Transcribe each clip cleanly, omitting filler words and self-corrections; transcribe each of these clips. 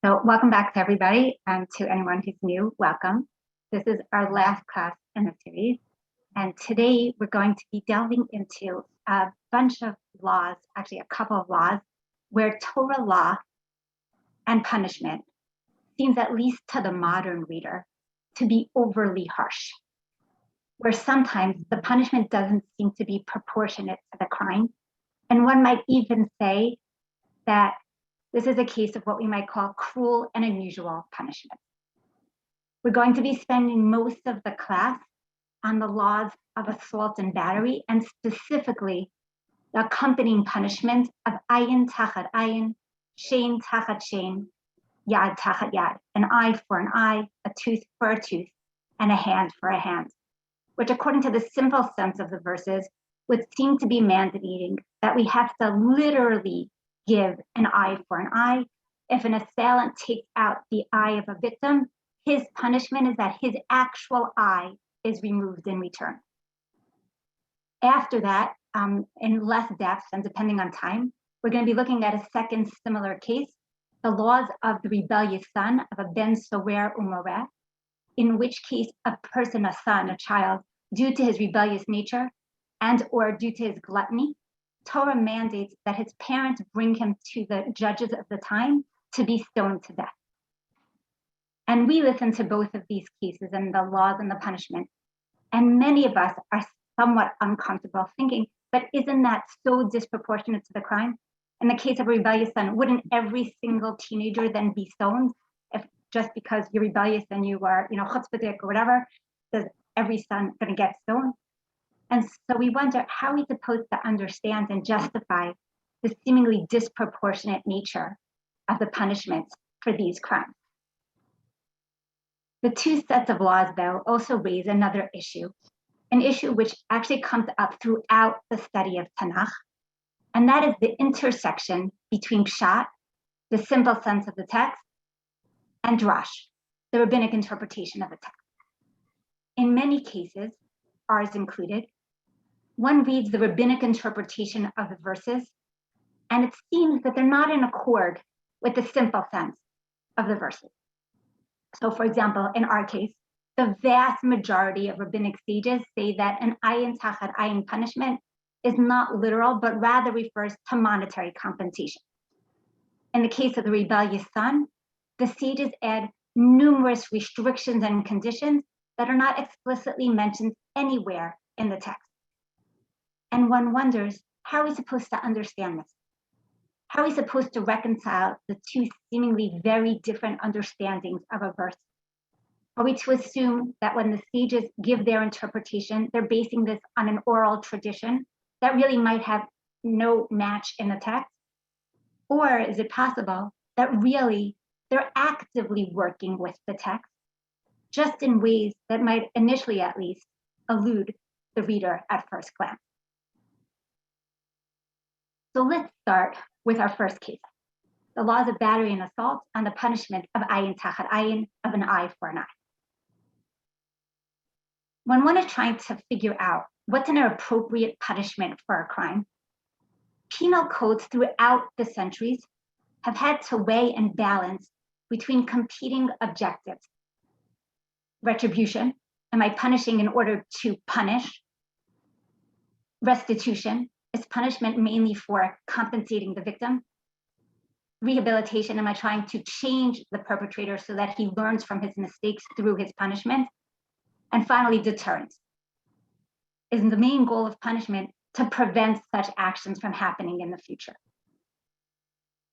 So welcome back to everybody, and to anyone who's new, welcome. This is our last class in the series, and today we're going to be delving into a bunch of laws, actually a couple of laws, where Torah law and punishment seems, at least to the modern reader, to be overly harsh, where sometimes the punishment doesn't seem to be proportionate to the crime. And one might even say that this is a case of what we might call cruel and unusual punishment. We're going to be spending most of the class on the laws of assault and battery, and specifically the accompanying punishment of ayin tachat ayin, shein tachat shein, yad tachat yad, an eye for an eye, a tooth for a tooth, and a hand for a hand, which, according to the simple sense of the verses, would seem to be mandating that we have to literally give an eye for an eye. If an assailant takes out the eye of a victim, his punishment is that his actual eye is removed in return. After that, in less depth and depending on time, we're going to be looking at a second similar case, the laws of the rebellious son of a ben sower umoreh, in which case a person, a son, a child, due to his rebellious nature and or due to his gluttony, Torah mandates that his parents bring him to the judges of the time to be stoned to death. And we listen to both of these cases and the laws and the punishment. And many of us are somewhat uncomfortable thinking, but isn't that so disproportionate to the crime? In the case of a rebellious son, wouldn't every single teenager then be stoned? If just because you're rebellious and you are, chutzpahdik or whatever, does every son going to get stoned? And so we wonder, how are we supposed to understand and justify the seemingly disproportionate nature of the punishments for these crimes? The two sets of laws, though, also raise another issue, an issue which actually comes up throughout the study of Tanakh, and that is the intersection between pshat, the simple sense of the text, and drash, the rabbinic interpretation of the text. In many cases, ours included, one reads the rabbinic interpretation of the verses, and it seems that they're not in accord with the simple sense of the verses. So, for example, in our case, the vast majority of rabbinic sages say that an ayin tachat ayin punishment is not literal, but rather refers to monetary compensation. In the case of the rebellious son, the sages add numerous restrictions and conditions that are not explicitly mentioned anywhere in the text. And one wonders, how are we supposed to understand this? How are we supposed to reconcile the two seemingly very different understandings of a verse? Are we to assume that when the sages give their interpretation, they're basing this on an oral tradition that really might have no match in the text? Or is it possible that really they're actively working with the text, just in ways that might initially at least elude the reader at first glance? So let's start with our first case, the laws of battery and assault and the punishment of ayin tachat ayin, of an eye for an eye. When one is trying to figure out what's an appropriate punishment for a crime, penal codes throughout the centuries have had to weigh and balance between competing objectives. Retribution, am I punishing in order to punish? Restitution, is punishment mainly for compensating the victim? Rehabilitation, am I trying to change the perpetrator so that he learns from his mistakes through his punishment? And finally, deterrence. Is the main goal of punishment to prevent such actions from happening in the future?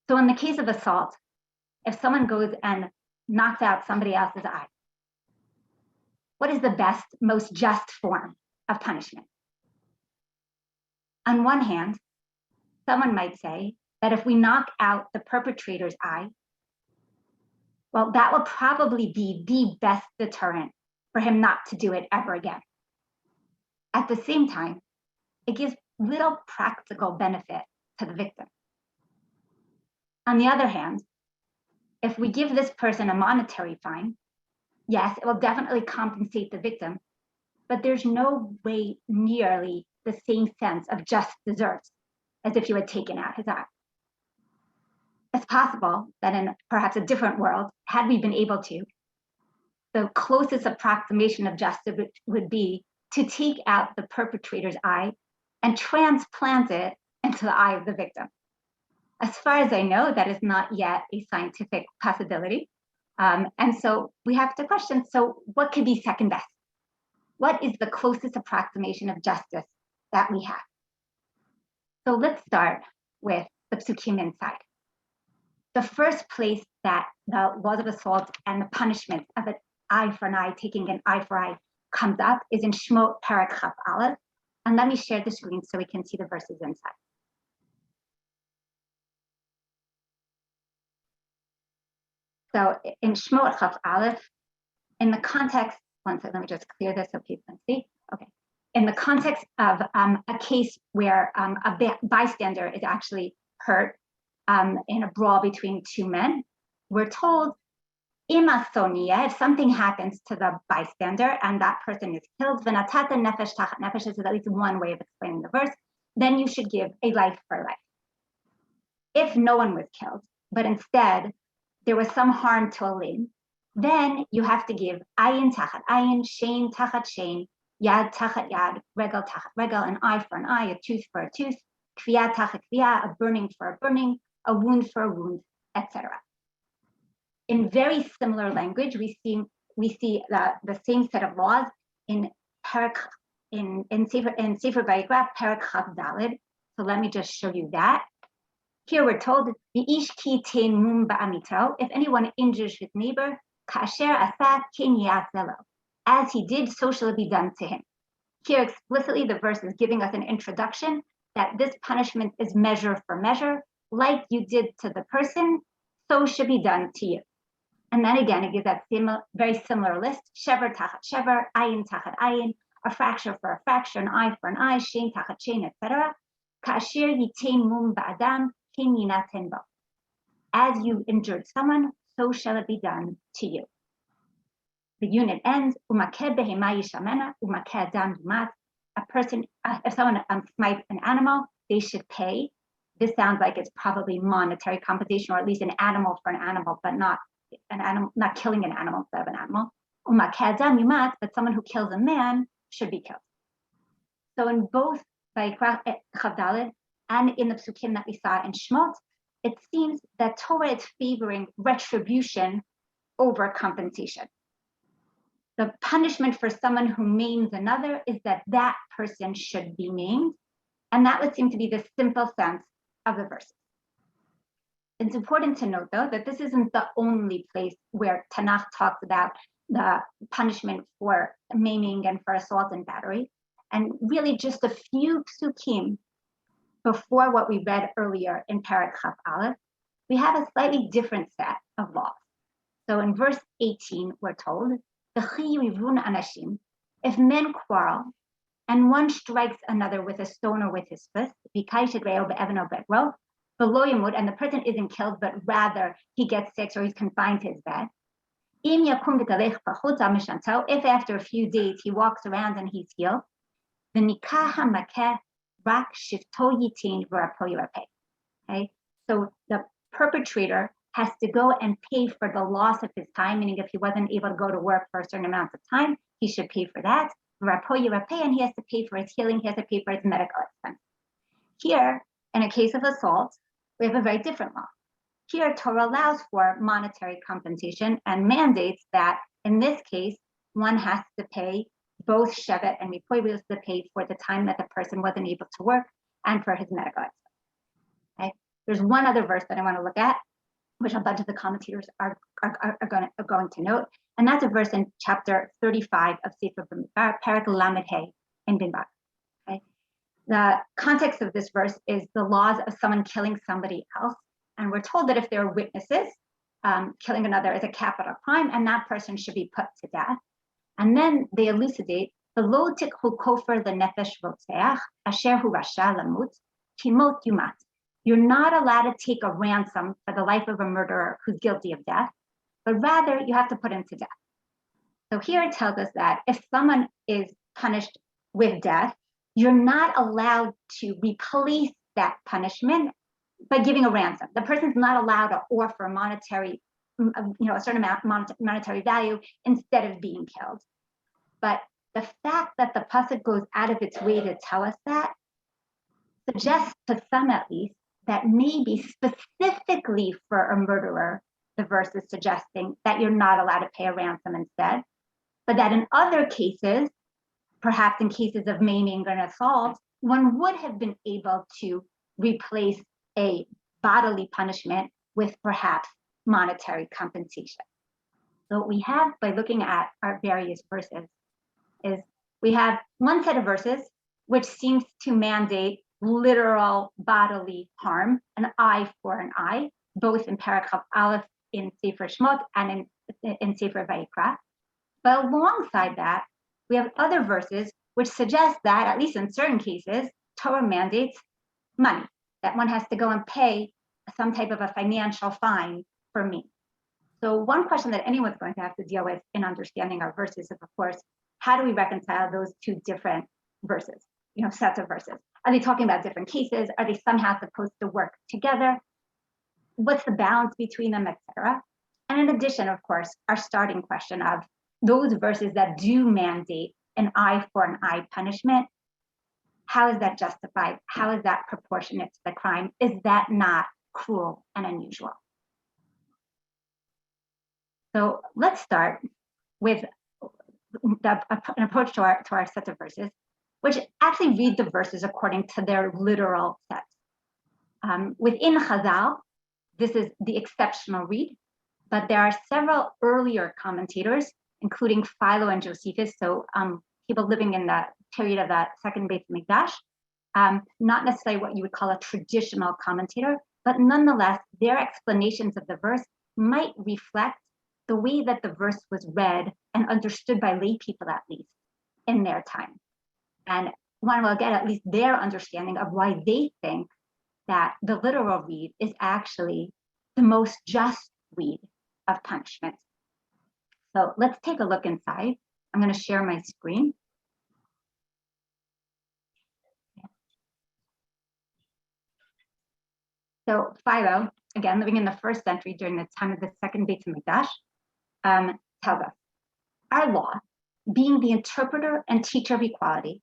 So in the case of assault, if someone goes and knocks out somebody else's eye, what is the best, most just form of punishment? On one hand, someone might say that if we knock out the perpetrator's eye, well, that will probably be the best deterrent for him not to do it ever again. At the same time, it gives little practical benefit to the victim. On the other hand, if we give this person a monetary fine, yes, it will definitely compensate the victim, but there's no way nearly the same sense of just deserts as if you had taken out his eye. it's possible that in perhaps a different world, had we been able to, the closest approximation of justice would be to take out the perpetrator's eye and transplant it into the eye of the victim. As far as I know, that is not yet a scientific possibility. And so we have to question, so what could be second best? What is the closest approximation of justice that we have? So let's start with the psukim inside. The first place that the laws of assault and the punishment of an eye for an eye, taking an eye for eye, comes up is in Shmot Parak Chaf Aleph. And let me share the screen so we can see the verses inside. So in Shmot Chaf Aleph, in the context, one second, let me just clear this so people can see. Okay. In the context of a case where a bystander is actually hurt in a brawl between two men, we're told, if something happens to the bystander and that person is killed, v'natata nefesh tachat nefesh is at least one way of explaining the verse, then you should give a life for life. If no one was killed, but instead there was some harm to a limb, then you have to give ayin tachat ayin, shein tachat shein, yad tachat yad, regel tachat regel, an eye for an eye, a tooth for a tooth, kviya tachat kviya, a burning for a burning, a wound for a wound, etc. In very similar language, we see the same set of laws in Sefer Vayikra, Parak Chaf Daled. So let me just show you that. Here we're told, if anyone injures his neighbor, as he did, so shall it be done to him. Here explicitly, the verse is giving us an introduction that this punishment is measure for measure, like you did to the person, so should be done to you. And then again, it gives that very similar list, shever tachat shever, ayin tachat ayin, a fracture for a fracture, an eye for an eye, shein tachat shein, etc. Ka'asher yitain mum ba'adam, kin yinaten bo. As you injured someone, so shall it be done to you. The unit ends, umakeh behema yishamena, umakeh adam yumat. A person, if someone smites an animal, they should pay. This sounds like it's probably monetary compensation, or at least an animal for an animal, but not an animal, not killing an animal instead of an animal. But someone who kills a man should be killed. So in both Vayikra Chaf Daled and in the psukim that we saw in Shmot, it seems that Torah is favoring retribution over compensation. The punishment for someone who maims another is that that person should be maimed, and that would seem to be the simple sense of the verses. It's important to note, though, that this isn't the only place where Tanakh talks about the punishment for maiming and for assault and battery. And really just a few psukim before what we read earlier in Parak Chaf Aleph, we have a slightly different set of laws. So in verse 18, we're told, if men quarrel and one strikes another with a stone or with his fist, and the person isn't killed, but rather he gets sick or he's confined to his bed. If after a few days he walks around and he's healed, okay, so the perpetrator has to go and pay for the loss of his time, meaning if he wasn't able to go to work for a certain amount of time, he should pay for that. And he has to pay for his healing, he has to pay for his medical expense. Here, in a case of assault, we have a very different law. Here, Torah allows for monetary compensation and mandates that in this case, one has to pay both shevet and mipoy. We have to pay for the time that the person wasn't able to work and for his medical expense. Okay? There's one other verse that I want to look at, which a bunch of the commentators are going to note, and that's a verse in chapter 35 of Sefer Bamidbar, Parak Lamed Hey in Bimbar. Okay? The context of this verse is the laws of someone killing somebody else, and we're told that if there are witnesses, killing another is a capital crime, and that person should be put to death. And then they elucidate the lo tikhu kofer the nefesh rotzeach asher hu rasha lamut kimot yumat. You're not allowed to take a ransom for the life of a murderer who's guilty of death, but rather you have to put him to death. So here it tells us that if someone is punished with death, you're not allowed to replace that punishment by giving a ransom. The person's not allowed to offer monetary, a certain amount monetary value instead of being killed. But the fact that the pasuk goes out of its way to tell us that suggests to some at least that maybe specifically for a murderer, the verse is suggesting that you're not allowed to pay a ransom instead, but that in other cases, perhaps in cases of maiming and assault, one would have been able to replace a bodily punishment with perhaps monetary compensation. So what we have by looking at our various verses is we have one set of verses which seems to mandate literal bodily harm, an eye for an eye, both in Paragraph Aleph in Sefer Shmot and in Sefer Vayikra. But alongside that, we have other verses which suggest that, at least in certain cases, Torah mandates money, that one has to go and pay some type of a financial fine for me. So one question that anyone's going to have to deal with in understanding our verses is, of course, how do we reconcile those two different verses, sets of verses? Are they talking about different cases? Are they somehow supposed to work together? What's the balance between them, etc.? And in addition, of course, our starting question of those verses that do mandate an eye for an eye punishment, how is that justified? How is that proportionate to the crime? Is that not cruel and unusual? So let's start with an approach to our sets of verses, which actually read the verses according to their literal sets. Within Chazal, this is the exceptional read, but there are several earlier commentators, including Philo and Josephus, so people living in the period of the second Beit Mikdash, not necessarily what you would call a traditional commentator, but nonetheless, their explanations of the verse might reflect the way that the verse was read and understood by lay people, at least, in their time. And one will get at least their understanding of why they think that the literal read is actually the most just read of punishment. So let's take a look inside. I'm going to share my screen. So Philo, again, living in the first century during the time of the second Beit HaMikdash, tells us, our law, being the interpreter and teacher of equality,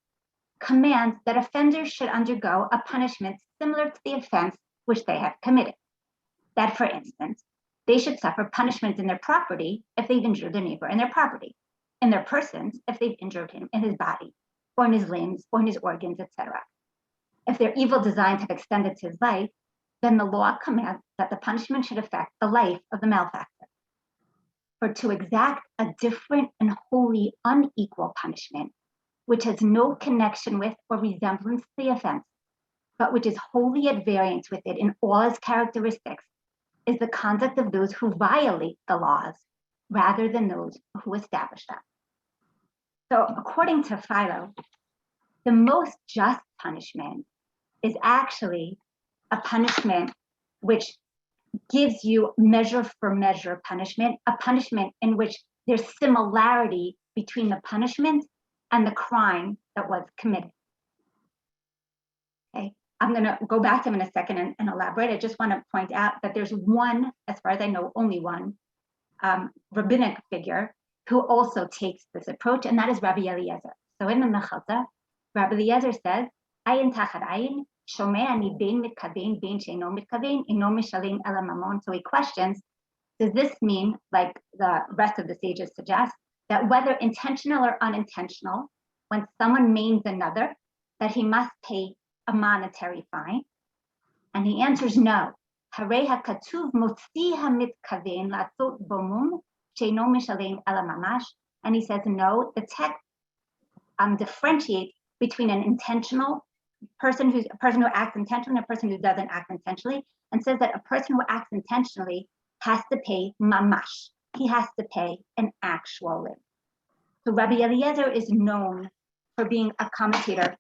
commands that offenders should undergo a punishment similar to the offense which they have committed. That, for instance, they should suffer punishment in their property if they've injured their neighbor in their property, in their persons if they've injured him in his body, or in his limbs, or in his organs, etc. If their evil designs have extended to his life, then the law commands that the punishment should affect the life of the malefactor. For to exact a different and wholly unequal punishment, which has no connection with or resemblance to the offense, but which is wholly at variance with it in all its characteristics, is the conduct of those who violate the laws rather than those who establish them. So according to Philo, the most just punishment is actually a punishment which gives you measure for measure punishment, a punishment in which there's similarity between the punishment and the crime that was committed. Okay, I'm going to go back to him in a second and elaborate. I just want to point out that there's one, as far as I know, only one rabbinic figure who also takes this approach, and that is Rabbi Eliezer. So in the Mechalta, Rabbi Eliezer says, "Ayin tachat ayin, shomei ani bein mitkavein, bein she'eno mitkavein, eno mishalin ela mamon." So he questions, does this mean, like the rest of the sages suggest, that whether intentional or unintentional, when someone maims another, that he must pay a monetary fine? And he answers no. Harei hakatuv motzi hamitkavein latzot bomum she'eno mishalin ela mamash. And he says no. The text differentiates between an intentional a person who acts intentionally and a person who doesn't act intentionally, and says that a person who acts intentionally has to pay mamash. He has to pay an actual limb. So Rabbi Eliezer is known for being a commentator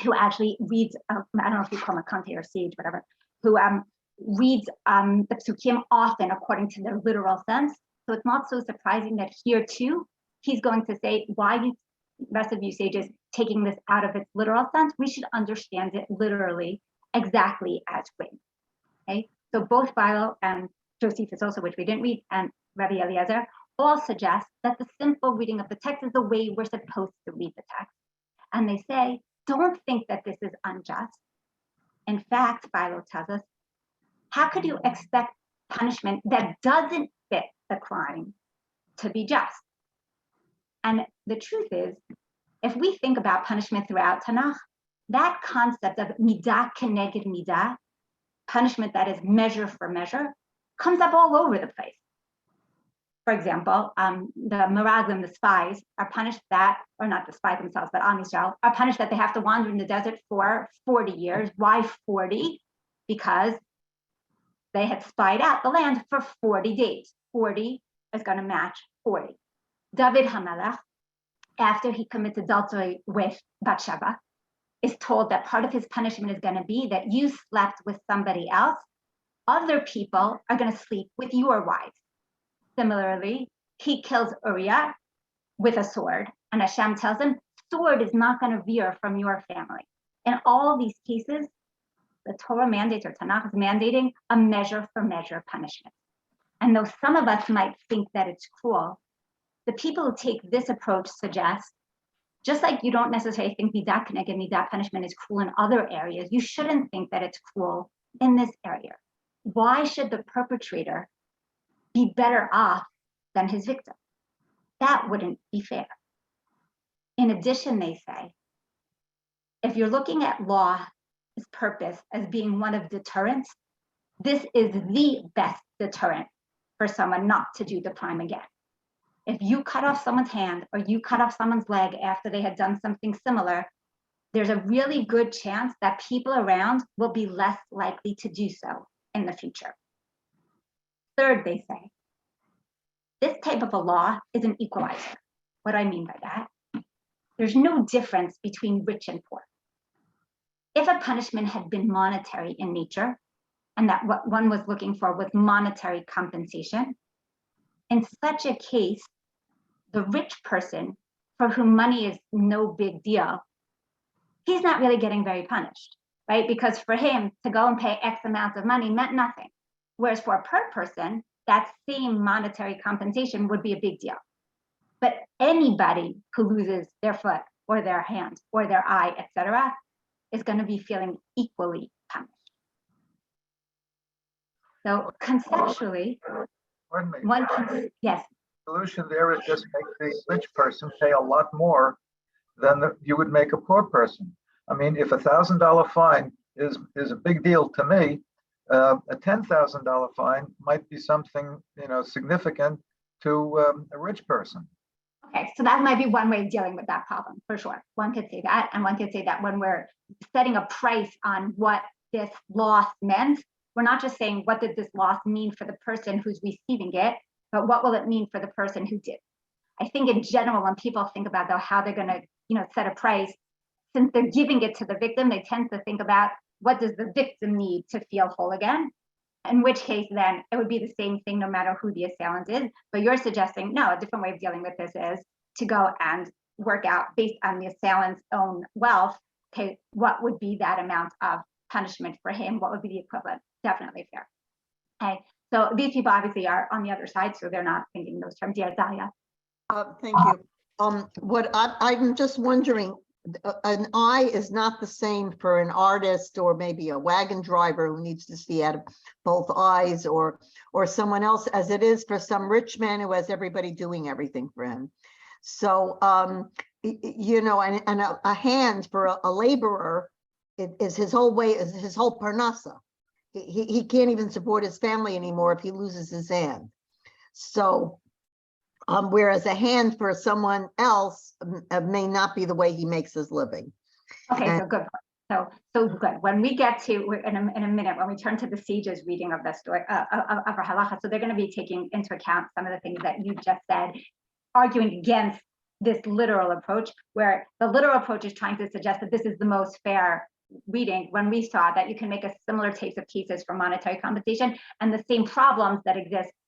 who actually reads, I don't know if you call him a commentator, sage, whatever, who reads the psukim often according to their literal sense. So it's not so surprising that here too, he's going to say, why do the rest of you sages taking this out of its literal sense? We should understand it literally exactly as written. Okay, so both Philo and Josephus also, which we didn't read, and Rabbi Eliezer, all suggest that the simple reading of the text is the way we're supposed to read the text. And they say, don't think that this is unjust. In fact, Philo tells us, how could you expect punishment that doesn't fit the crime to be just? And the truth is, if we think about punishment throughout Tanakh, that concept of midah keneged midah, punishment that is measure for measure, comes up all over the place. For example, the Meraglim, the spies, are punished that, or not the spies themselves, but Am Yisrael, are punished that they have to wander in the desert for 40 years. Why 40? Because they had spied out the land for 40 days. 40 is going to match 40. David HaMelech, after he commits adultery with Bathsheba, is told that part of his punishment is going to be that you slept with somebody else. Other people are going to sleep with your wives. Similarly, he kills Uriah with a sword, and Hashem tells him, sword is not going to veer from your family. In all these cases, the Torah mandates, or Tanakh is mandating, a measure for measure punishment. And though some of us might think that it's cruel, the people who take this approach suggest, just like you don't necessarily think midah keneged midah punishment is cruel in other areas, you shouldn't think that it's cruel in this area. Why should the perpetrator be better off than his victim? That wouldn't be fair. In addition, they say, if you're looking at law's purpose as being one of deterrence, this is the best deterrent for someone not to do the crime again. If you cut off someone's hand or you cut off someone's leg after they had done something similar, there's a really good chance that people around will be less likely to do so in the future. Third, they say, this type of a law is an equalizer. What do I mean by that? There's no difference between rich and poor. If a punishment had been monetary in nature, and that what one was looking for was monetary compensation, in such a case, the rich person for whom money is no big deal, he's not really getting very punished, right? Because for him to go and pay X amount of money meant nothing. Whereas for a poor person, that same monetary compensation would be a big deal. But anybody who loses their foot or their hand or their eye, etc., is going to be feeling equally punished. So conceptually, one can, yes. The solution there is just make the rich person pay a lot more than you would make a poor person. I mean, if $1,000 fine is a big deal to me, a $10,000 fine might be something significant to a rich person. Okay, so that might be one way of dealing with that problem, for sure. One could say that, and one could say that when we're setting a price on what this loss meant, we're not just saying what did this loss mean for the person who's receiving it, but what will it mean for the person who did. I think in general, when people think about though how they're going to set a price, since they're giving it to the victim, they tend to think about what does the victim need to feel whole again. In which case, then it would be the same thing no matter who the assailant is. But you're suggesting, no, a different way of dealing with this is to go and work out based on the assailant's own wealth, okay, what would be that amount of punishment for him? What would be the equivalent? Definitely fair. Okay, so these people obviously are on the other side, so they're not thinking those terms. Yeah, Dahlia. Thank you. What I'm just wondering, an eye is not the same for an artist or maybe a wagon driver who needs to see out of both eyes, or someone else, as it is for some rich man who has everybody doing everything for him. So, and a hand for a laborer is his whole way, is his whole parnasa. He can't even support his family anymore if he loses his hand. So, whereas a hand for someone else may not be the way he makes his living. Okay, so good. So good. When we get to, in a minute, when we turn to the sages' reading of the story of our halacha, so they're going to be taking into account some of the things that you just said, arguing against this literal approach, where the literal approach is trying to suggest that this is the most fair reading, when we saw that you can make a similar types of cases for monetary compensation, and the same problems that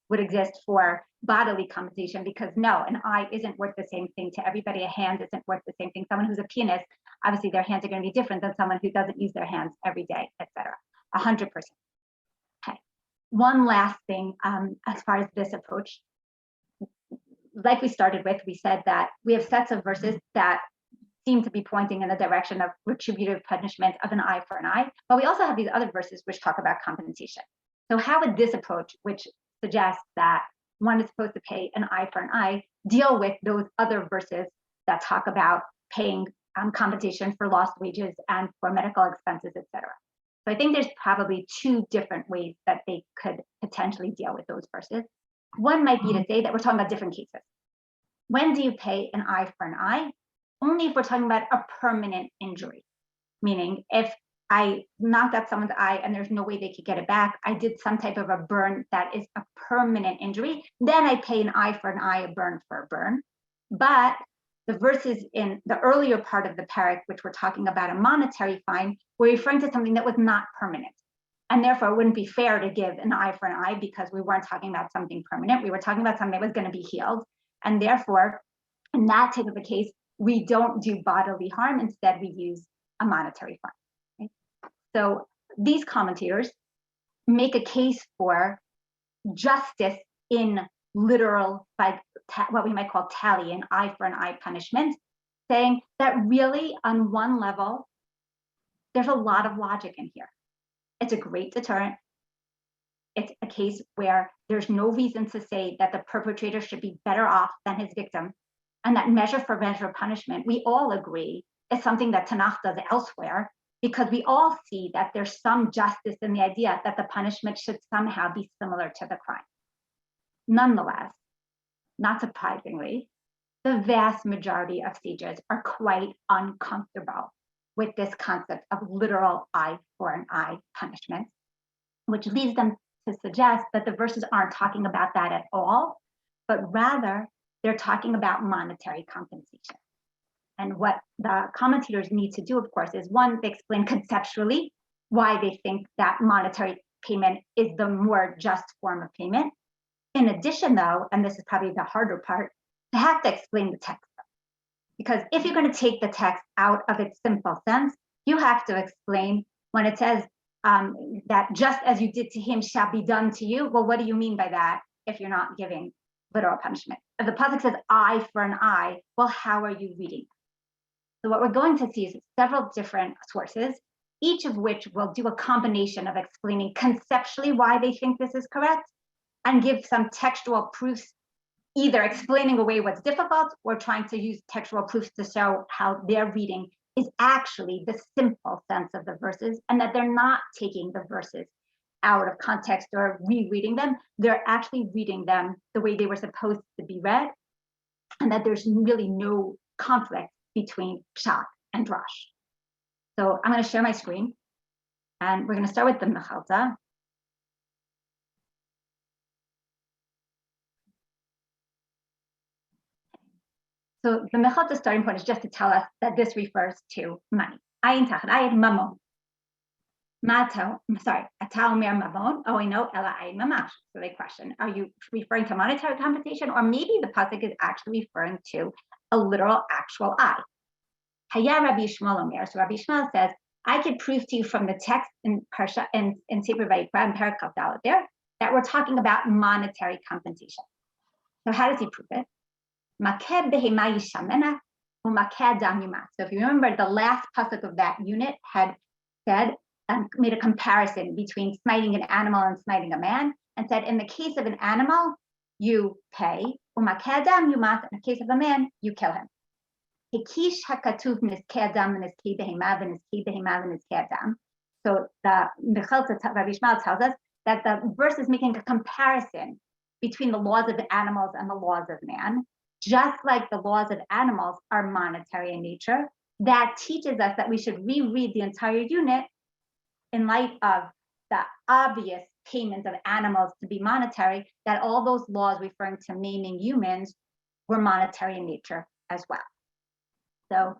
would exist for bodily compensation, because no, an eye isn't worth the same thing to everybody. A hand isn't worth the same thing. Someone who's a pianist, obviously their hands are going to be different than someone who doesn't use their hands every day, etc. 100%. one last thing as far as this approach, like we started with, we said that we have sets of verses that seem to be pointing in the direction of retributive punishment of an eye for an eye, but we also have these other verses which talk about compensation. So how would this approach, which suggests that one is supposed to pay an eye for an eye, deal with those other verses that talk about paying compensation for lost wages and for medical expenses, etc.? So I think there's probably two different ways that they could potentially deal with those verses. One might be to say that we're talking about different cases. When do you pay an eye for an eye? Only if we're talking about a permanent injury, meaning if I knocked out someone's eye and there's no way they could get it back, I did some type of a burn that is a permanent injury, then I pay an eye for an eye, a burn for a burn. But the verses in the earlier part of the parak, which we're talking about a monetary fine, were referring to something that was not permanent. And therefore, it wouldn't be fair to give an eye for an eye because we weren't talking about something permanent. We were talking about something that was going to be healed. And therefore, in that type of a case, we don't do bodily harm. Instead, we use a monetary fine. Right? So these commentators make a case for justice in literal, like what we might call tally, an eye for an eye punishment, saying that really on one level, there's a lot of logic in here. It's a great deterrent. It's a case where there's no reason to say that the perpetrator should be better off than his victim. And that measure for measure punishment, we all agree, is something that Tanakh does elsewhere, because we all see that there's some justice in the idea that the punishment should somehow be similar to the crime. Nonetheless, not surprisingly, the vast majority of sages are quite uncomfortable with this concept of literal eye for an eye punishment, which leads them to suggest that the verses aren't talking about that at all, but rather they're talking about monetary compensation. And what the commentators need to do, of course, is one, they explain conceptually why they think that monetary payment is the more just form of payment. In addition, though, and this is probably the harder part, they have to explain the text. Because if you're going to take the text out of its simple sense, you have to explain when it says that just as you did to him shall be done to you. Well, what do you mean by that if you're not giving literal punishment? If the pasuk says eye for an eye, well, how are you reading? So what we're going to see is several different sources, each of which will do a combination of explaining conceptually why they think this is correct and give some textual proofs, either explaining away what's difficult or trying to use textual proofs to show how their reading is actually the simple sense of the verses and that they're not taking the verses out of context or rereading them. They're actually reading them the way they were supposed to be read, and that there's really no conflict between pshat and drash. So I'm going to share my screen, and we're going to start with the Mechalta. So the Mechalta starting point is just to tell us that this refers to money. Ayin tachad, ayin mamon. Atal mer mamon. Oh, I know, ela ayin mamash. So they question, are you referring to monetary compensation, or maybe the pasuk is actually referring to a literal, actual eye? Haya Rabbi Yishmael Omer. So Rabbi Yishmael says, I could prove to you from the text in Parsha in Sefer Vayikra and Parak Kaf Dalet there that we're talking about monetary compensation. So how does he prove it? So if you remember, the last pasuk of that unit had said made a comparison between smiting an animal and smiting a man, and said in the case of an animal you pay, in the case of a man you kill him. So the Mechalta Rabbi Yishmael tells us that the verse is making a comparison between the laws of the animals and the laws of man. Just like the laws of animals are monetary in nature, that teaches us that we should reread the entire unit in light of the obvious payment of animals to be monetary, that all those laws referring to maiming humans were monetary in nature as well. So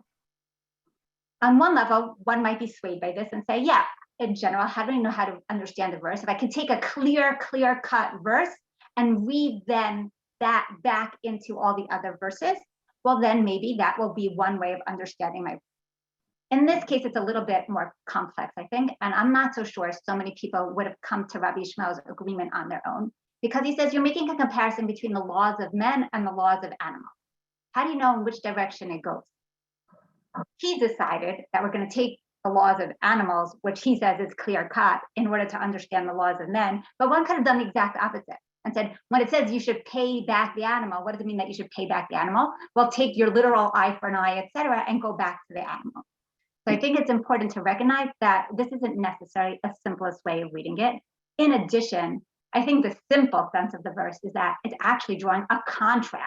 on one level, one might be swayed by this and say, yeah, in general, how do I know how to understand the verse? If I can take a clear-cut verse and read then that back into all the other verses, well, then maybe that will be one way of understanding my. In this case, it's a little bit more complex, I think, and I'm not so sure so many people would have come to Rabbi Shmuel's agreement on their own, because he says you're making a comparison between the laws of men and the laws of animals. How do you know in which direction it goes? He decided that we're going to take the laws of animals, which he says is clear cut, in order to understand the laws of men. But one could have done the exact opposite and said, when it says you should pay back the animal, what does it mean that you should pay back the animal? Well, take your literal eye for an eye, etc., and go back to the animal. So I think it's important to recognize that this isn't necessarily the simplest way of reading it. In addition, I think the simple sense of the verse is that it's actually drawing a contrast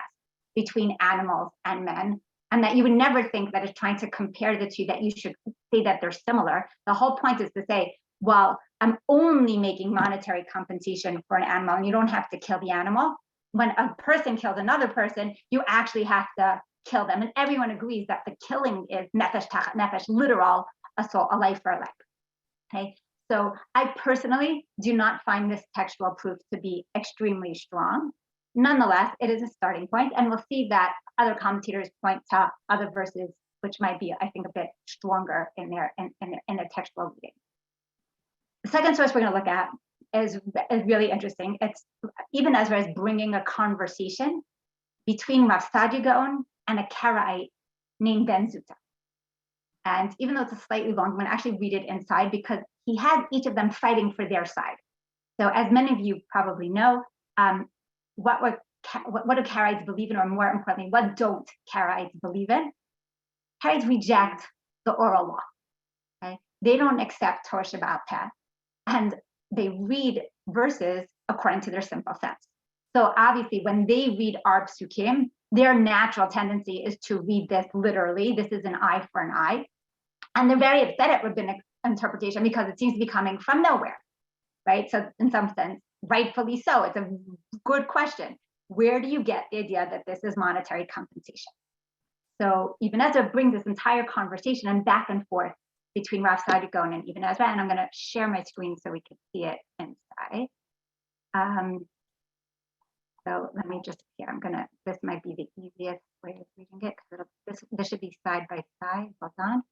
between animals and men, and that you would never think that it's trying to compare the two, that you should say that they're similar. The whole point is to say, well, I'm only making monetary compensation for an animal, and you don't have to kill the animal. When a person kills another person, you actually have to kill them. And everyone agrees that the killing is nefesh tachat nefesh, literal assault, a life for a life. Okay. So I personally do not find this textual proof to be extremely strong. Nonetheless, it is a starting point, and we'll see that other commentators point to other verses which might be, I think, a bit stronger in their textual reading. The second source we're going to look at is really interesting. It's Ibn Ezra is bringing a conversation between Rav Saadia Gaon and a Karaite named Ben Zuta. And even though it's a slightly long, I'm going to actually read it inside because he has each of them fighting for their side. So as many of you probably know, what do Karaites believe in, or more importantly, what don't Karaites believe in? Karaites reject the oral law. Okay? They don't accept Torah Shabbat Peh, and they read verses according to their simple sense. So obviously, when they read our psukim, their natural tendency is to read this literally. This is an eye for an eye. And they're very upset at rabbinic interpretation because it seems to be coming from nowhere, right? So in some sense, rightfully so. It's a good question. Where do you get the idea that this is monetary compensation? So Ibn Ezra brings this entire conversation and back and forth between Rav Saadia Gaon and Ibn Ezra, and I'm going to share my screen so we can see it inside. So let me just, this might be the easiest way of reading it, because this should be side by side. Hold on.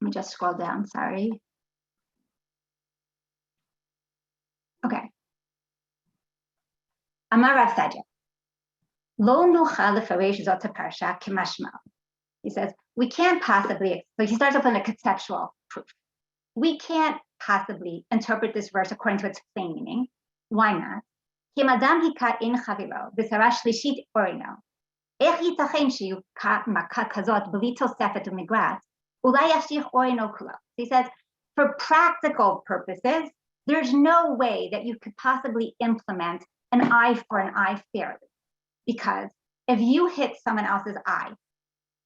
Let me just scroll down, sorry. Okay. Amar Rav Saadia, Lo nuchal lefaresh zot parsha k'mashma. He says, we can't possibly, but he starts off with a conceptual proof. We can't possibly interpret this verse according to its plain meaning. Why not? Kim adam hika in chavilo, b'sara shlishit orino. Ech yitachen sheyuka maka kazot b'li tosefet u'migrat, ulai yashich orino kulo. He says, for practical purposes, there's no way that you could possibly implement an eye for an eye fairly. Because if you hit someone else's eye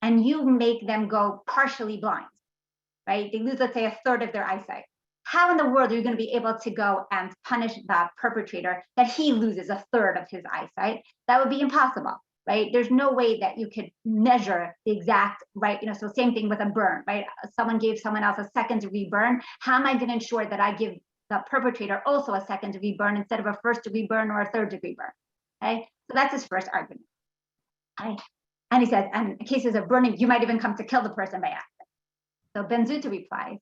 and you make them go partially blind, right? They lose, let's say, a third of their eyesight. How in the world are you going to be able to go and punish the perpetrator that he loses a third of his eyesight? That would be impossible, right? There's no way that you could measure the exact, right? So same thing with a burn, right? Someone gave someone else a second-degree burn. How am I going to ensure that I give the perpetrator also a second-degree burn instead of a first-degree burn or a third-degree burn? Okay, so that's his first argument. Okay? And he says, and in cases of burning, you might even come to kill the person by accident. So Ben Zuta replies,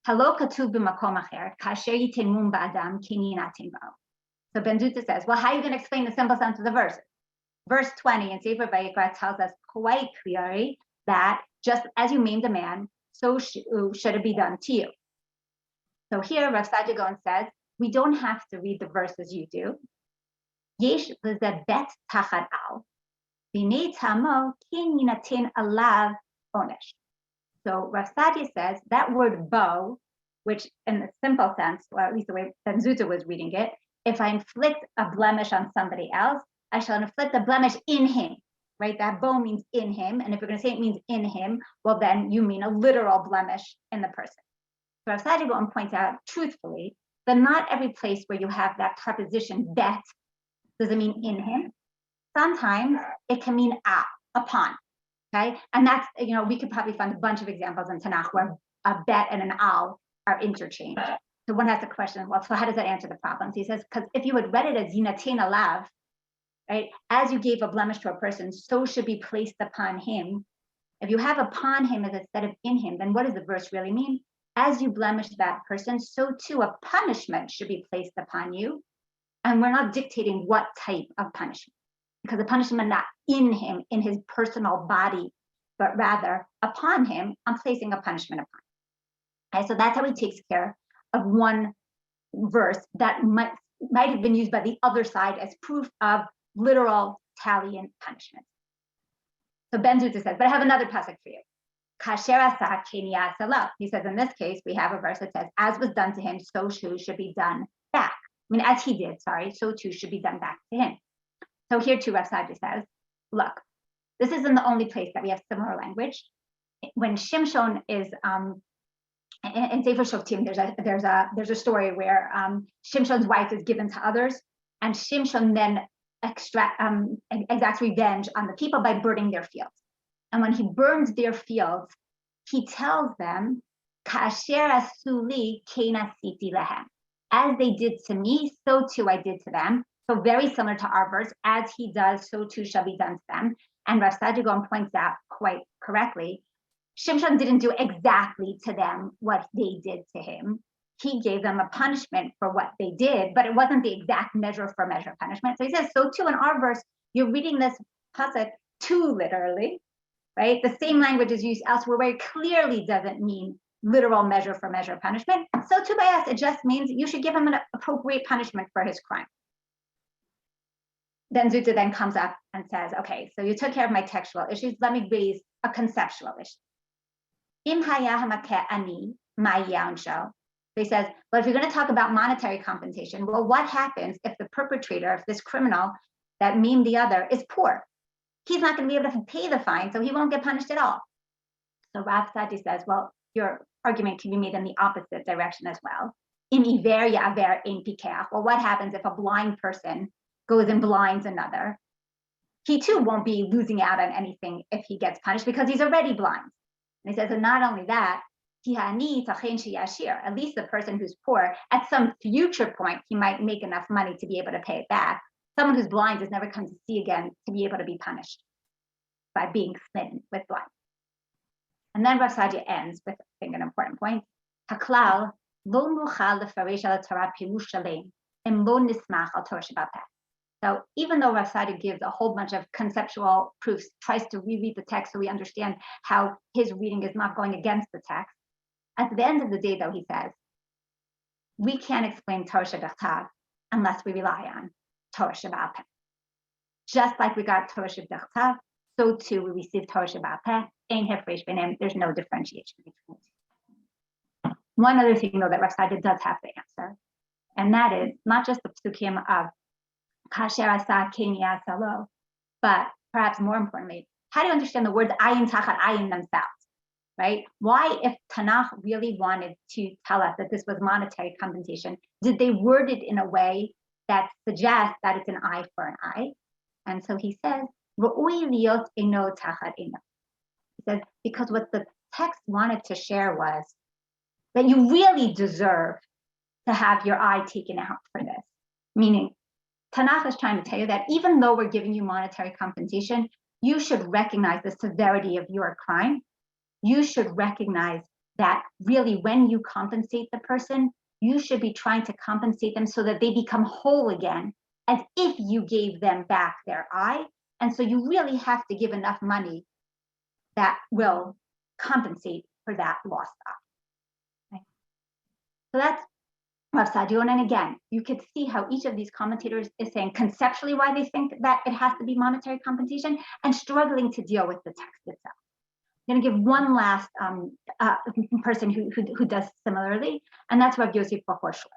Halo katuv b'makom acher, kasher yitemum ba'adam kinin atim ba'o. So Ben Zuta says, well, how are you going to explain the simple sense of the verses? Verse 20 in Sefer Vayikra tells us quite clearly that just as you maimed a man, so should it be done to you. So here, Rav Saadia Gaon says, we don't have to read the verses you do. Yesh leze bet tachat al, b'nei tamo kin yinatin alav onesh. So Rav Saadia says that word bo, which in the simple sense, or at least the way Ben Zuta was reading it, if I inflict a blemish on somebody else, I shall inflict a blemish in him, right? That bo means in him. And if you're going to say it means in him, well, then you mean a literal blemish in the person. So Rav Saadia Gaon points out truthfully that not every place where you have that preposition bet does it mean in him. Sometimes it can mean upon. Okay, and that's, we could probably find a bunch of examples in Tanakh where a bet and an al are interchanged. So one has to question, well, so how does that answer the problem? So he says, because if you had read it as yinatin alav, right? As you gave a blemish to a person, so should be placed upon him. If you have upon him as instead of in him, then what does the verse really mean? As you blemish that person, so too a punishment should be placed upon you. And we're not dictating what type of punishment, because the punishment not in him, in his personal body, but rather upon him, I'm placing a punishment upon him. Okay, so that's how he takes care of one verse that might have been used by the other side as proof of literal Italian punishment. So Ben Zuta says, but I have another pasuk for you. Kasher asa keni asa lo. He says, in this case, we have a verse that says, as was done to him, so too should be done back. I mean, as he did, so too should be done back to him. So here too, Rav Saadia says, look, this isn't the only place that we have similar language. When Shimshon is in Sefer Shoftim, there's a story where Shimshon's wife is given to others, and Shimshon then exacts revenge on the people by burning their fields. And when he burns their fields, he tells them, "Kasher asuli ken asiti lehem." As they did to me, so too I did to them. So very similar to our verse, as he does, so too shall be done to them. And Rav Saadia Gaon points out quite correctly, Shimshon didn't do exactly to them what they did to him. He gave them a punishment for what they did, but it wasn't the exact measure for measure punishment. So he says, so too in our verse, you're reading this pasuk too literally, right? The same language is used elsewhere where it clearly doesn't mean literal measure for measure punishment. So too by us, it just means you should give him an appropriate punishment for his crime. Then Zuta then comes up and says, okay, so you took care of my textual issues. Let me raise a conceptual issue. Im haya hamakeh ani ma ya'onsho. He says, well, if you're going to talk about monetary compensation, well, what happens if the perpetrator, if this criminal that maimed the other is poor? He's not going to be able to pay the fine, so he won't get punished at all. So Rav Saadia says, well, your argument can be made in the opposite direction as well. Im iver ya'aver ein pikeach. Well, what happens if a blind person goes and blinds another? He too won't be losing out on anything if he gets punished because he's already blind. And he says, and not only that, at least the person who's poor, at some future point, he might make enough money to be able to pay it back. Someone who's blind has never come to see again to be able to be punished by being smitten with blindness. And then Rav Saadia ends with, I think, an important point. Haklal lo nuchal lefarish al Torah pirush shalem im lo nismach al Torah sheba'al peh. So even though Rav Saadia gives a whole bunch of conceptual proofs, tries to reread the text so we understand how his reading is not going against the text, at the end of the day, though, he says, we can't explain Torah shebechtav unless we rely on Torah sheba'al peh. Just like we got Torah shebechtav, so too we receive Torah sheba'al peh. Ein hefresh b'neim. There's no differentiation between the two. One other thing, though, that Rav Saadia does have to answer, and that is not just the psukim of Kasher asa keni asa lo, but perhaps more importantly, how do you understand the words ayin tachat ayin themselves? Right? Why, if Tanakh really wanted to tell us that this was monetary compensation, did they word it in a way that suggests that it's an eye for an eye? And so he says, Ru'ui liot eno tachat eno. He says, because what the text wanted to share was that you really deserve to have your eye taken out for this. Meaning, Tanakh is trying to tell you that even though we're giving you monetary compensation, you should recognize the severity of your crime. You should recognize that really when you compensate the person, you should be trying to compensate them so that they become whole again, as if you gave them back their eye. And so you really have to give enough money that will compensate for that lost eye. Okay? So that's Rav Saadia. And again, you could see how each of these commentators is saying conceptually why they think that it has to be monetary compensation and struggling to deal with the text itself. I'm going to give one last person who does similarly, and that's Rav Yosef Bachor Shor.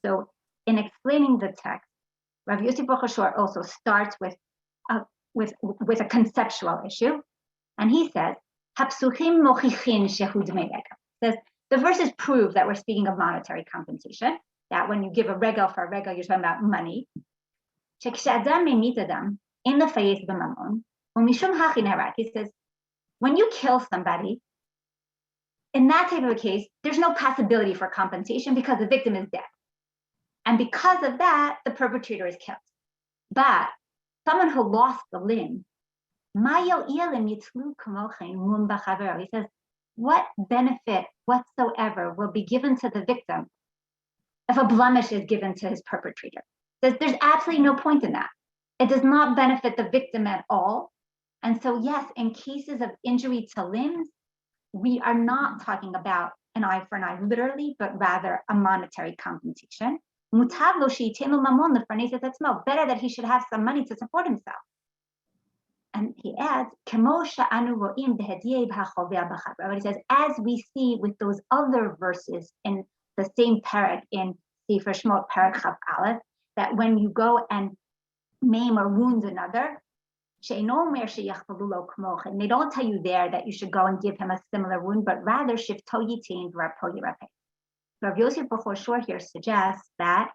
So in explaining the text, Rav Yosef Bachor Shor also starts with a conceptual issue, and he says, "Hapsuchim mochichin shehu dmei regel." Says the verses prove that we're speaking of monetary compensation. That when you give a regel for a regel, you're talking about money. Shekshadam memit adam in the fayes b'mamon u'mishum hachin harak. He says, when you kill somebody, in that type of a case, there's no possibility for compensation because the victim is dead. And because of that, the perpetrator is killed. But someone who lost the limb, he says, what benefit whatsoever will be given to the victim if a blemish is given to his perpetrator? There's absolutely no point in that. It does not benefit the victim at all. And so, yes, in cases of injury to limbs, we are not talking about an eye for an eye, literally, but rather a monetary compensation. Better that he should have some money to support himself. And he adds, but he says, as we see with those other verses in the same parak in Sefer Shemot Parak Chav Aleph, that when you go and maim or wound another, and they don't tell you there that you should go and give him a similar wound, but rather shifto yitin v'rapo yirapeh. Rav Yosef Bechor Shor here suggests that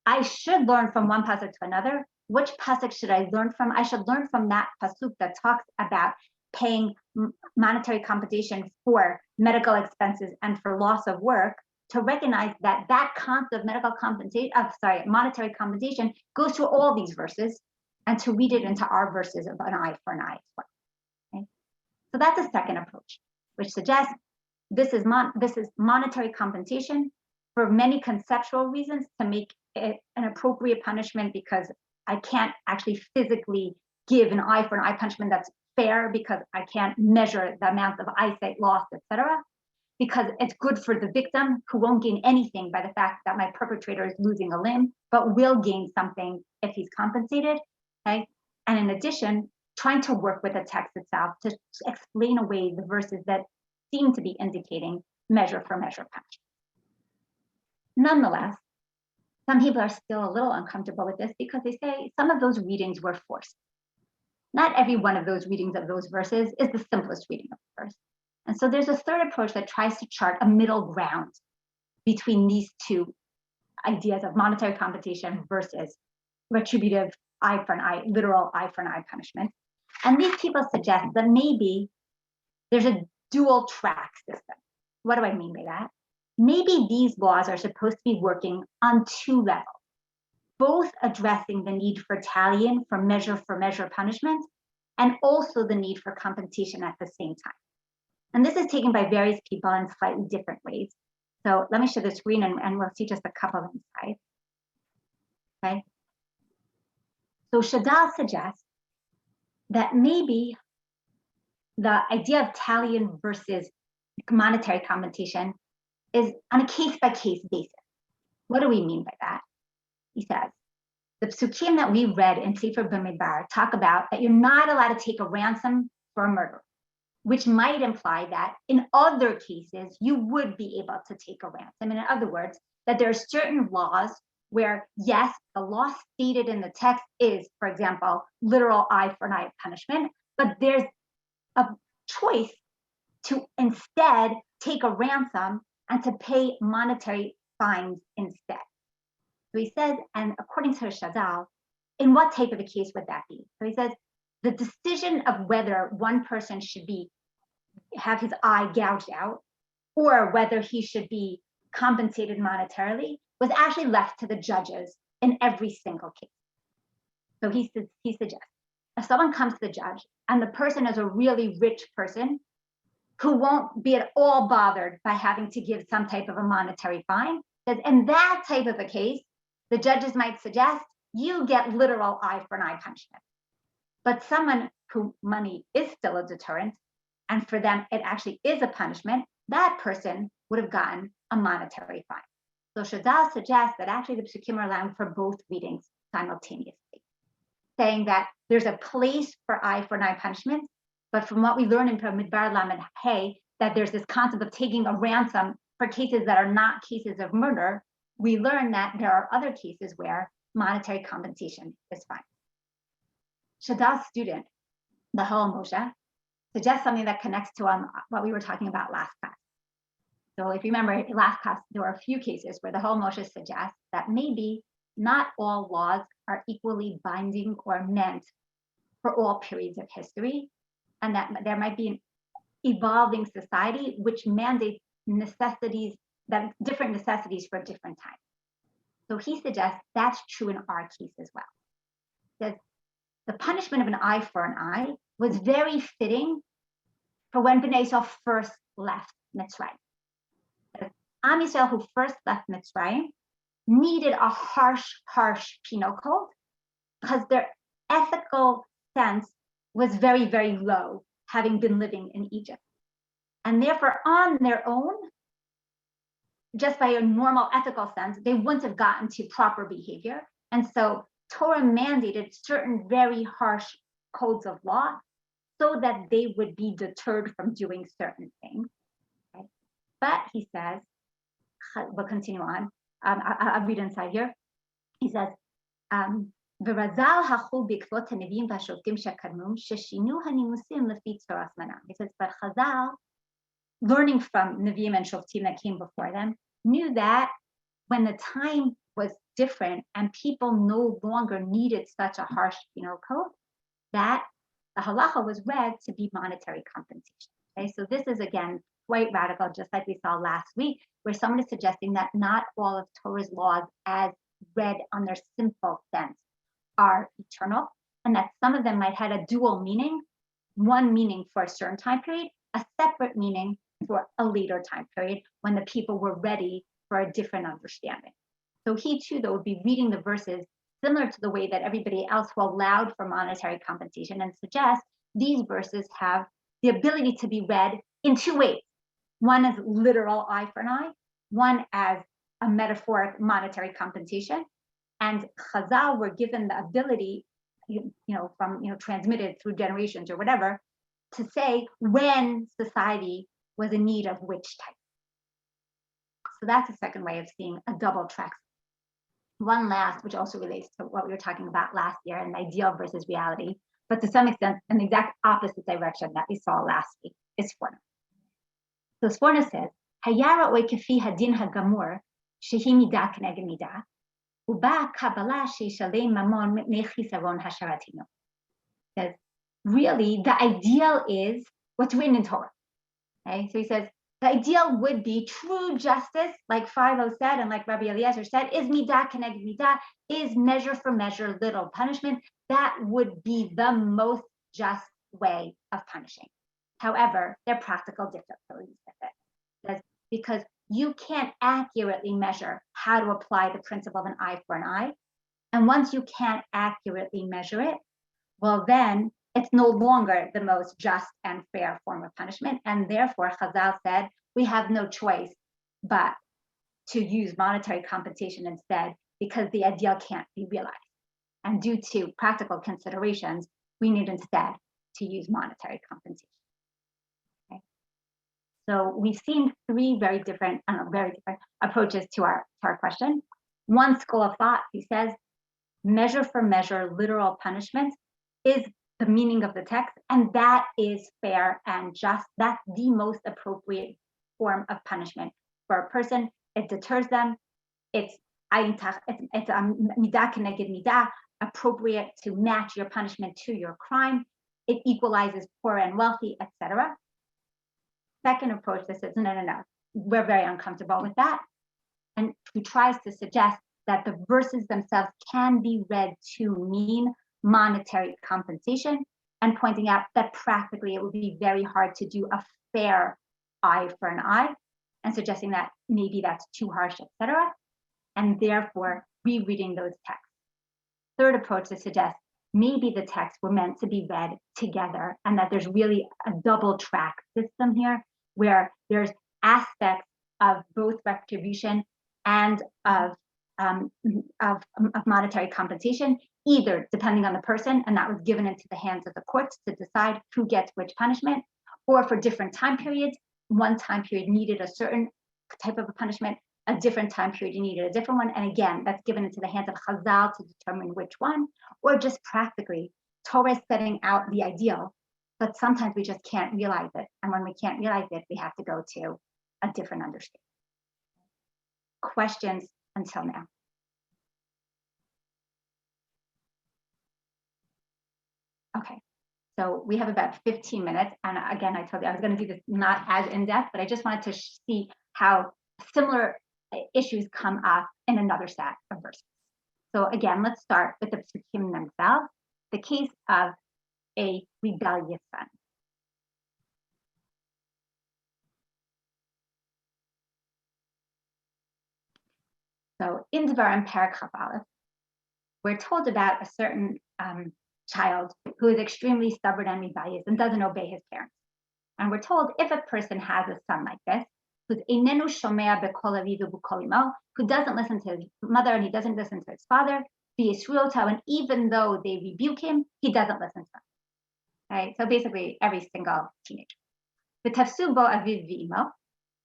I should learn from one pasuk to another. Which pasuk should I learn from? I should learn from that pasuk that talks about paying monetary compensation for medical expenses and for loss of work, to recognize that that concept of monetary compensation goes through all these verses, and to read it into our verses of an eye for an eye as well. Okay? So that's a second approach, which suggests this is monetary compensation for many conceptual reasons, to make it an appropriate punishment, because I can't actually physically give an eye for an eye punishment that's fair, because I can't measure the amount of eyesight loss, etc. Because it's good for the victim, who won't gain anything by the fact that my perpetrator is losing a limb, but will gain something if he's compensated. Okay? And in addition, trying to work with the text itself to explain away the verses that seem to be indicating measure for measure punishment. Nonetheless, some people are still a little uncomfortable with this, because they say some of those readings were forced. Not every one of those readings of those verses is the simplest reading of the verse. And so there's a third approach that tries to chart a middle ground between these two ideas of monetary compensation versus retributive eye for an eye, literal eye for an eye punishment. And these people suggest that maybe there's a dual track system. What do I mean by that? Maybe these laws are supposed to be working on two levels, both addressing the need for tallying for measure punishment, and also the need for compensation at the same time. And this is taken by various people in slightly different ways. So let me share the screen, and we'll see just a couple of insights. Okay. So Shadal suggests that maybe the idea of tallying versus monetary compensation is on a case-by-case basis. What do we mean by that? He says, the psukim that we read in Sefer B'Midbar talk about that you're not allowed to take a ransom for a murder, which might imply that in other cases, you would be able to take a ransom. In other words, that there are certain laws where, yes, the law stated in the text is, for example, literal eye for an eye punishment, but there's a choice to instead take a ransom and to pay monetary fines instead. So he says, and according to Shadal, in what type of a case would that be? So he says, the decision of whether one person should have his eye gouged out, or whether he should be compensated monetarily, was actually left to the judges in every single case. So he suggests, if someone comes to the judge and the person is a really rich person who won't be at all bothered by having to give some type of a monetary fine, says in that type of a case, the judges might suggest you get literal eye for an eye punishment. But someone who money is still a deterrent, and for them it actually is a punishment, that person would have gotten a monetary fine. So Shadal suggests that actually the psukim are allowing for both readings simultaneously, saying that there's a place for eye for an eye punishment, but from what we learn in Midbar Lamed Hey, that there's this concept of taking a ransom for cases that are not cases of murder, we learn that there are other cases where monetary compensation is fine. Shadal's student, the Ha'ol Moshe, suggests something that connects to what we were talking about last class. So if you remember, last class, there were a few cases where the Ha'ol Moshe suggests that maybe not all laws are equally binding or meant for all periods of history, and that there might be an evolving society which mandates different necessities for different times. So he suggests that's true in our case as well. That the punishment of an eye for an eye was very fitting for when Bnei Yisrael first left Mitzrayim. The Am Yisrael who first left Mitzrayim needed a harsh penal code because their ethical sense was very, very low, having been living in Egypt. And therefore, on their own, just by a normal ethical sense, they wouldn't have gotten to proper behavior. And so Torah mandated certain very harsh codes of law so that they would be deterred from doing certain things. Okay? But he says, we'll continue on. I'll read inside here. He says, he says, but Chazal, learning from Nevi'im and Shoftim that came before them, knew that when the time was different and people no longer needed such a harsh penal code, that the halacha was read to be monetary compensation. Okay, so this is again quite radical, just like we saw last week, where someone is suggesting that not all of Torah's laws as read on their simple sense are eternal, and that some of them might have a dual meaning, one meaning for a certain time period, a separate meaning for a later time period when the people were ready for a different understanding. So he too, though, would be reading the verses similar to the way that everybody else who allowed for monetary compensation, and suggest these verses have the ability to be read in two ways. One is literal eye for an eye, one as a metaphoric monetary compensation. And Chazal were given the ability, transmitted through generations or whatever, to say when society was in need of which type. So that's a second way of seeing a double track. One last, which also relates to what we were talking about last year, and ideal versus reality, but to some extent, an exact opposite direction that we saw last week, is Sforno. So Sforno says, Hayara oy kefi hadin hagamur, shehi midah keneged midah, uba kabbalah sheishalem mamon mipnei chisaron hasharatino. Says, really, the ideal is what's written in Torah. Okay, so he says, the ideal would be true justice, like Philo said, and like Rabbi Eliezer said, is midah keneged midah, is measure for measure, little punishment. That would be the most just way of punishing. However, there are practical difficulties with it. That's because you can't accurately measure how to apply the principle of an eye for an eye. And once you can't accurately measure it, well, then it's no longer the most just and fair form of punishment. And therefore, Chazal said, we have no choice but to use monetary compensation instead, because the ideal can't be realized. And due to practical considerations, we need instead to use monetary compensation. Okay. So we've seen three very different approaches to our question. One school of thought, he says, measure for measure, literal punishment is the meaning of the text, and that is fair and just. That's the most appropriate form of punishment for a person. It deters them. It's midah keneged midah, appropriate to match your punishment to your crime. It equalizes poor and wealthy, etc. Second approach that says, no, we're very uncomfortable with that, and who tries to suggest that the verses themselves can be read to mean monetary compensation, and pointing out that practically it would be very hard to do a fair eye for an eye, and suggesting that maybe that's too harsh, etc., and therefore rereading those texts. Third approach to suggest maybe the texts were meant to be read together, and that there's really a double track system here, where there's aspects of both retribution and of monetary compensation, either depending on the person, and that was given into the hands of the courts to decide who gets which punishment, or for different time periods. One time period needed a certain type of a punishment, a different time period you needed a different one, and again, that's given into the hands of Chazal to determine which one, or just practically, Torah is setting out the ideal, but sometimes we just can't realize it, and when we can't realize it, we have to go to a different understanding. Questions until now? Okay, so we have about 15 minutes. And again, I told you I was going to do this not as in-depth, but I just wanted to see how similar issues come up in another set of verses. So again, let's start with the psukim themselves. the case of a rebellious son. So in Devarim Perek Chaf Aleph, we're told about a certain child who is extremely stubborn and rebellious and doesn't obey his parents. And we're told if a person has a son like this, who's enenu shomea b'kol avivu b'kol imo, who doesn't listen to his mother and he doesn't listen to his father, and even though they rebuke him, he doesn't listen to them. Right? So basically, every single teenager. V'tafsu bo aviv v'imo,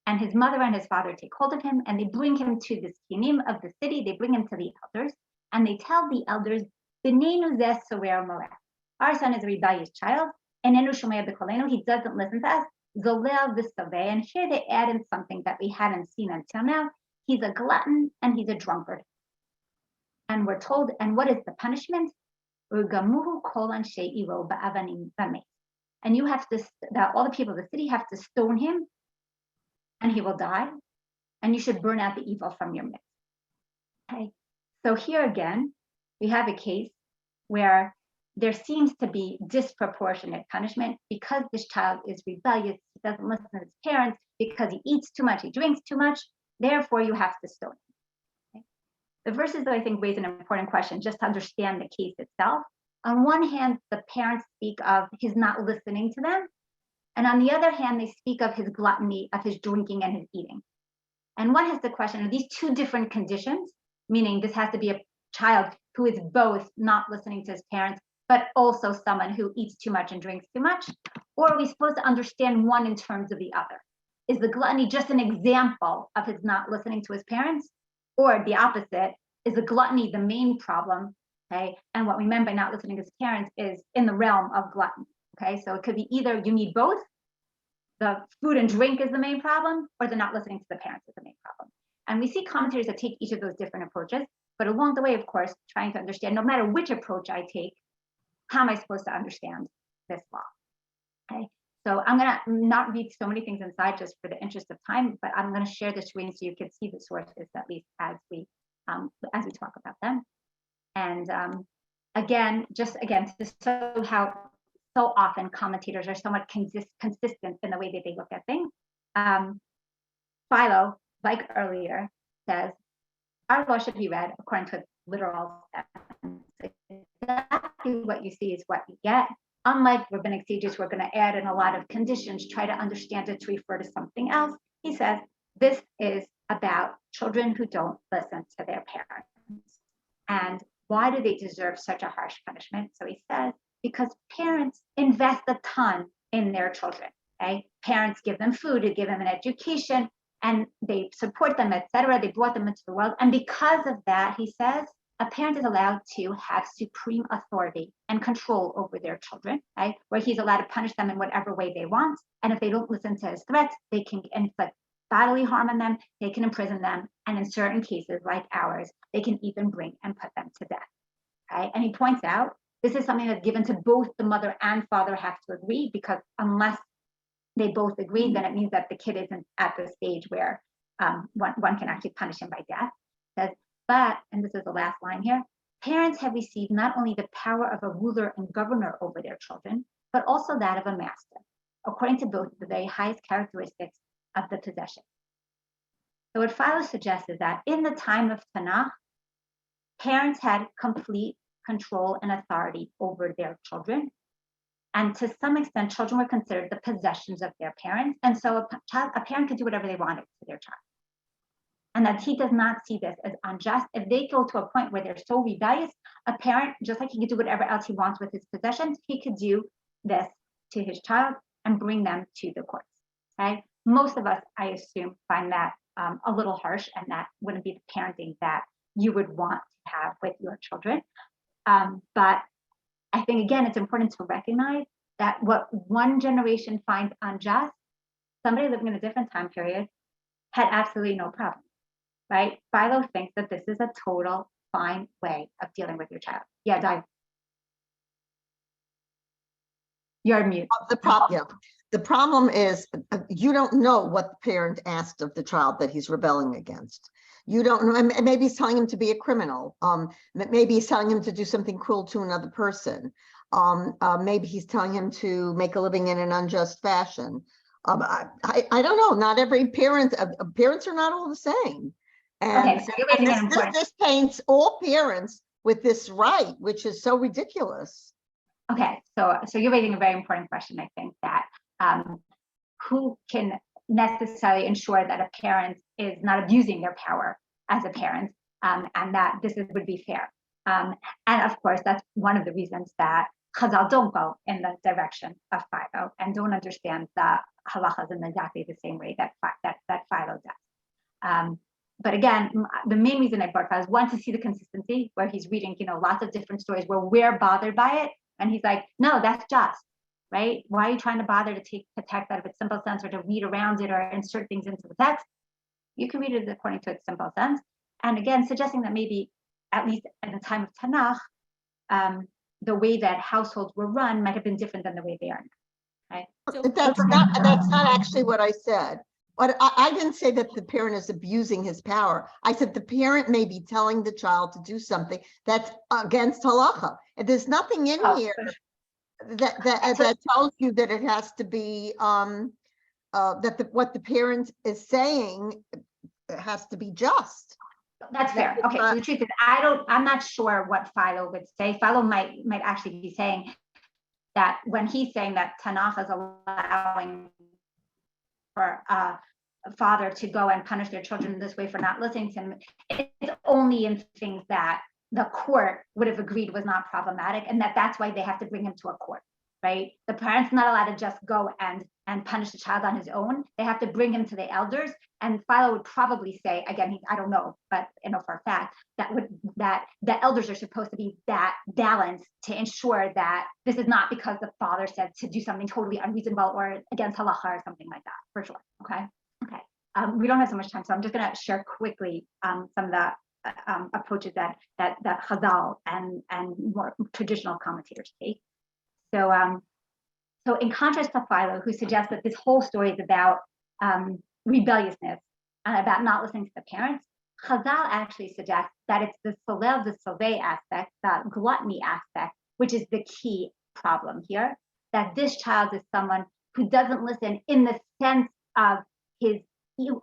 and his mother and his father take hold of him and they bring him to the skinim of the city. They bring him to the elders and they tell the elders, "B'neinu zeh sorer moreh." Our son is a rebellious child. Enenu shomea b'kolenu. He doesn't listen to us. Zolel v'saveh. And here they add in something that we hadn't seen until now. He's a glutton and he's a drunkard. And we're told, and what is the punishment? Ugamuhu kol anshe ilo ba'avanim v'met. And you have to, all the people of the city have to stone him, and he will die. And you should burn out the evil from your midst. Okay. So here again, we have a case where there seems to be disproportionate punishment because this child is rebellious, he doesn't listen to his parents, because he eats too much, he drinks too much, therefore you have to stone him. Okay? The verses that I think raise an important question, just to understand the case itself. On one hand, the parents speak of his not listening to them, and on the other hand, they speak of his gluttony, of his drinking and his eating. And one has to question, are these two different conditions? Meaning this has to be a child who is both not listening to his parents, but also someone who eats too much and drinks too much? Or are we supposed to understand one in terms of the other? Is the gluttony just an example of his not listening to his parents? Or the opposite, is the gluttony the main problem? Okay, and what we meant by not listening to his parents is in the realm of gluttony. Okay, so it could be either you need both, the food and drink is the main problem, or the not listening to the parents is the main problem. And we see commentaries that take each of those different approaches, but along the way, of course, trying to understand, no matter which approach I take, how am I supposed to understand this law? Okay, so I'm gonna not read so many things inside just for the interest of time, but I'm gonna share the screen so you can see the sources at least as we talk about them. And again, to show how so often commentators are somewhat consistent in the way that they look at things. Philo, like earlier, says, our law should be read according to its literal sense. Exactly what you see is what you get. Unlike rabbinic sages, we're going to add in a lot of conditions, try to understand it to refer to something else. He says, this is about children who don't listen to their parents. And why do they deserve such a harsh punishment? So he says, because parents invest a ton in their children. Okay? Parents give them food, they give them an education, and they support them, etc. They brought them into the world. And because of that, he says, a parent is allowed to have supreme authority and control over their children, right? Where he's allowed to punish them in whatever way they want. And if they don't listen to his threats, they can inflict bodily harm on them, they can imprison them, and in certain cases, like ours, they can even bring and put them to death. Okay? And he points out, this is something that's given to both the mother and father have to agree, because unless they both agree, then it means that the kid isn't at the stage where one can actually punish him by death. It says, but, and this is the last line here, parents have received not only the power of a ruler and governor over their children, but also that of a master, according to both the very highest characteristics of the possession. So what Philo suggests is that in the time of Tanakh, parents had complete control and authority over their children. And to some extent, children were considered the possessions of their parents. And so a parent could do whatever they wanted to their child. And that he does not see this as unjust. If they go to a point where they're so rebellious, a parent, just like he could do whatever else he wants with his possessions, he could do this to his child and bring them to the courts. Okay? Most of us, I assume, find that a little harsh, and that wouldn't be the parenting that you would want to have with your children. But I think, again, it's important to recognize that what one generation finds unjust, somebody living in a different time period had absolutely no problem, right? Philo thinks that this is a total fine way of dealing with your child. Yeah, Di. You're mute. The problem is you don't know what the parent asked of the child that he's rebelling against. You don't know, and maybe he's telling him to be a criminal. Maybe he's telling him to do something cruel to another person. Maybe he's telling him to make a living in an unjust fashion. I don't know. Not every parent, parents are not all the same. And, Okay, so you're raising an important. This paints all parents with this right, which is so ridiculous. Okay, so you're raising a very important question. I think that who can necessarily ensure that a parent is not abusing their power as a parent, and that would be fair. And of course, that's one of the reasons that Chazal don't go in the direction of Philo and don't understand the halachas in exactly the same way that Philo does. But again, the main reason I brought Philo is one, to see the consistency, where he's reading, lots of different stories where we're bothered by it, and he's like, no, that's just. Right? Why are you trying to bother to take the text out of its simple sense or to read around it or insert things into the text? You can read it according to its simple sense. And again, suggesting that maybe, at least at the time of Tanakh, the way that households were run might have been different than the way they are now. Right? So, that's not actually what I said. But I didn't say that the parent is abusing his power. I said the parent may be telling the child to do something that's against halacha. And there's nothing in here that tells you that it has to be that what the parent is saying has to be just. That's fair. Okay, so the truth is, I'm not sure what Philo would say. Philo might actually be saying that when he's saying that Tanakh is allowing for a father to go and punish their children in this way for not listening to him, it's only in things that the court would have agreed was not problematic, and that's why they have to bring him to a court, right? The parent's not allowed to just go and punish the child on his own. They have to bring him to the elders. And Philo would probably say, again, I don't know, but for a fact, that the elders are supposed to be that balance to ensure that this is not because the father said to do something totally unreasonable or against halacha or something like that, for sure. Okay. We don't have so much time, so I'm just going to share quickly some of the approaches that Chazal and more traditional commentators take. So in contrast to Philo, who suggests that this whole story is about rebelliousness and about not listening to the parents, Chazal actually suggests that it's the solel v'sovei aspect, the gluttony aspect, which is the key problem here. That this child is someone who doesn't listen in the sense of his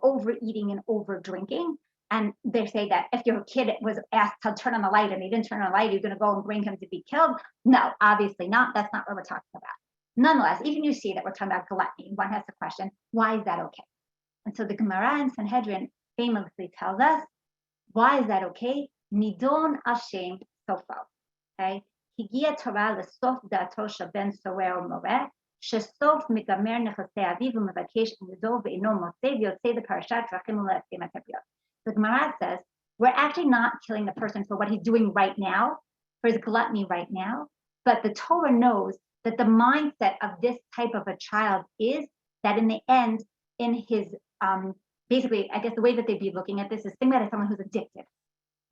overeating and over drinking. And they say that if your kid was asked to turn on the light and they didn't turn on the light, you're going to go and bring him to be killed. No, obviously not. That's not what we're talking about. Nonetheless, even you see that we're talking about gluttony, one has to question, why is that okay? And so the Gemara in Sanhedrin famously tells us, why is that okay? Nidon Hashem sofo. Okay? Higia Torah lesof dato shaben sower moreh, shesof migamer nechasei aviv u'mevakesh nidol ve'ino motzei v'yotzei the parashat drachim u'le'askem ha'tabriot. The Gemara says, we're actually not killing the person for what he's doing right now, for his gluttony right now, but the Torah knows that the mindset of this type of a child is that in the end, in his, basically, I guess the way that they'd be looking at this is think about it as someone who's addicted,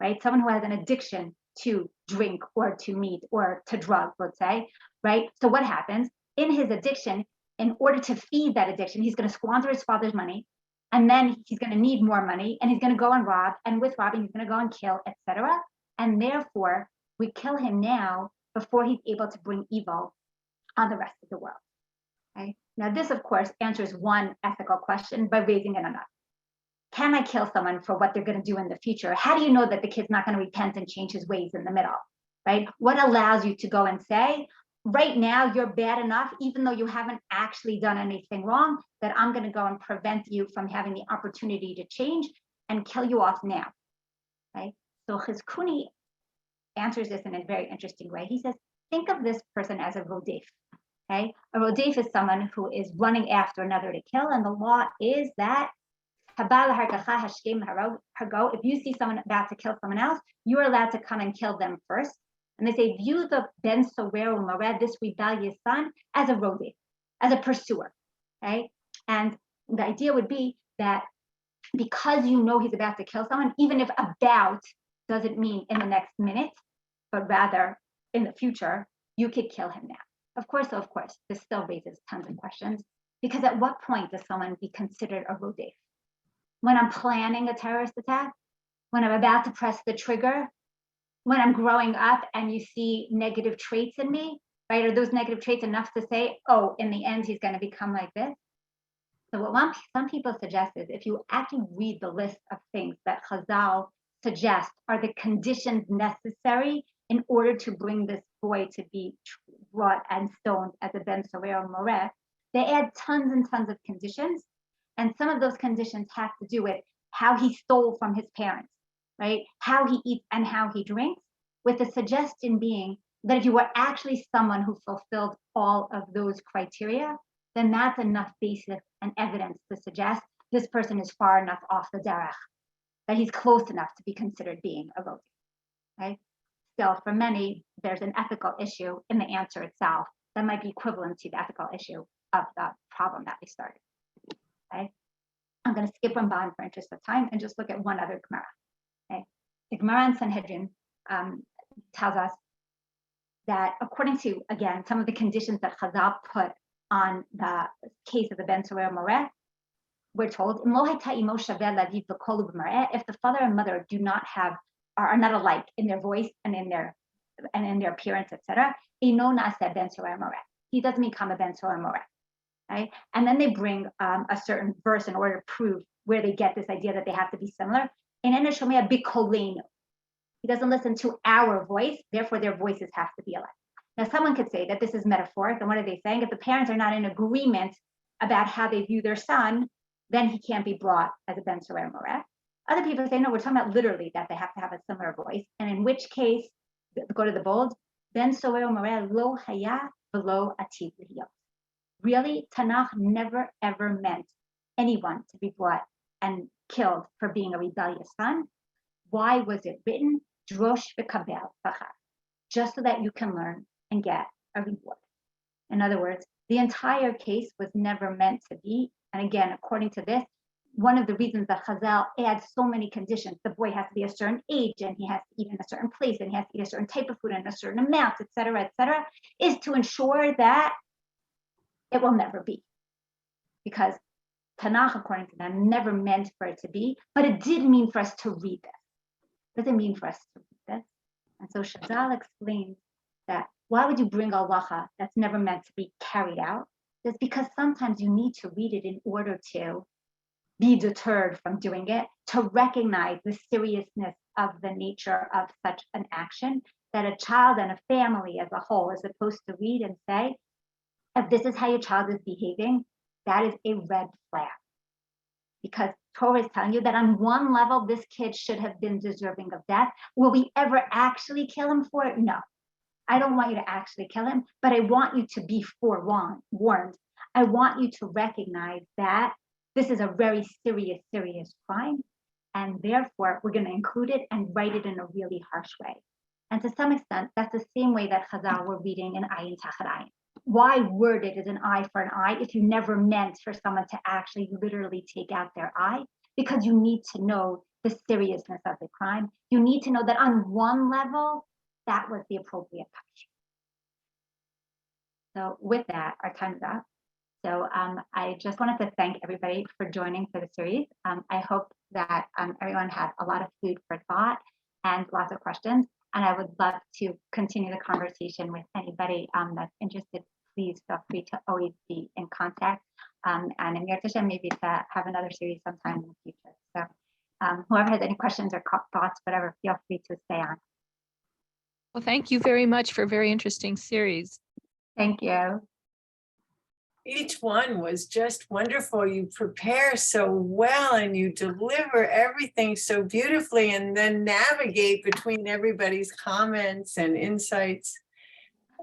right? Someone who has an addiction to drink or to meat or to drugs, let's say, right? So what happens? In his addiction, in order to feed that addiction, he's going to squander his father's money, and then he's going to need more money, and he's going to go and rob, and with robbing, he's going to go and kill, etc. And therefore, we kill him now before he's able to bring evil on the rest of the world. Okay? Now, this, of course, answers one ethical question by raising it another. Can I kill someone for what they're going to do in the future? How do you know that the kid's not going to repent and change his ways in the middle, right? What allows you to go and say, right now, you're bad enough, even though you haven't actually done anything wrong, that I'm going to go and prevent you from having the opportunity to change and kill you off now, right? So Chizkuni answers this in a very interesting way. He says, think of this person as a rodef. Okay, a rodef is someone who is running after another to kill, and the law is that if you see someone about to kill someone else, you are allowed to come and kill them first. And they say, view the ben sower u'mared, this rebellious son, as a rodef, as a pursuer. Okay, and the idea would be that because you know he's about to kill someone, even if about doesn't mean in the next minute, but rather in the future, you could kill him now. Of course, this still raises tons of questions, because at what point does someone be considered a rodef? When I'm planning a terrorist attack, when I'm about to press the trigger, when I'm growing up and you see negative traits in me, right? Are those negative traits enough to say, oh, in the end, he's going to become like this? So what some people suggest is if you actually read the list of things that Chazal suggest are the conditions necessary in order to bring this boy to be brought and stoned as a ben soror moreh, they add tons and tons of conditions. And some of those conditions have to do with how he stole from his parents, right? How he eats and how he drinks, with the suggestion being that if you were actually someone who fulfilled all of those criteria, then that's enough basis and evidence to suggest this person is far enough off the derech, that he's close enough to be considered being a roti, right? Still, for many, there's an ethical issue in the answer itself that might be equivalent to the ethical issue of the problem that we started, okay? I'm going to skip Ramban for interest of time and just look at one other Gemara, okay? The Gemara in Sanhedrin tells us that according to, again, some of the conditions that Chazal put on the case of the ben soror moreh, we're told, if the father and mother do not have, are not alike in their voice and in their appearance, etc., he doesn't become a ben soror moreh, right? And then they bring a certain verse in order to prove where they get this idea that they have to be similar. He doesn't listen to our voice, therefore their voices have to be alike. Now, someone could say that this is metaphoric, and what are they saying? If the parents are not in agreement about how they view their son, then he can't be brought as a ben soror moreh. Other people say, no, we're talking about literally that they have to have a similar voice, and in which case, go to the bold, ben soror moreh lo haya v'lo ativ lihiyot. Really, Tanakh never ever meant anyone to be brought and killed for being a rebellious son. Why was it written? Drosh v'kabel v'char, just so that you can learn and get a reward. In other words, the entire case was never meant to be. And again, according to this, one of the reasons that Chazal adds so many conditions, the boy has to be a certain age and he has to eat in a certain place and he has to eat a certain type of food and a certain amount, et cetera, is to ensure that it will never be. Because Tanakh, according to them, never meant for it to be, but it did mean for us to read this. What does it mean for us to read this? And so Chazal explains that why would you bring a halacha that's never meant to be carried out? It's because sometimes you need to read it in order to be deterred from doing it, to recognize the seriousness of the nature of such an action, that a child and a family as a whole is supposed to read and say, if this is how your child is behaving, that is a red flag. Because Torah is telling you that on one level, this kid should have been deserving of death. Will we ever actually kill him for it? No. I don't want you to actually kill him, but I want you to be forewarned. I want you to recognize that this is a very serious, serious crime. And therefore, we're going to include it and write it in a really harsh way. And to some extent, that's the same way that Chazal were reading in Ayin Tachat Ayin. Why word it as an eye for an eye if you never meant for someone to actually literally take out their eye? Because you need to know the seriousness of the crime. You need to know that on one level, that was the appropriate punishment. So with that, our time is up. So I just wanted to thank everybody for joining for the series. I hope that everyone had a lot of food for thought and lots of questions. And I would love to continue the conversation with anybody that's interested. Please feel free to always be in contact. And in your Hashem, maybe to have another series sometime in the future. So whoever has any questions or thoughts, whatever, feel free to stay on. Well, thank you very much for a very interesting series. Thank you. Each one was just wonderful. You prepare so well and you deliver everything so beautifully and then navigate between everybody's comments and insights.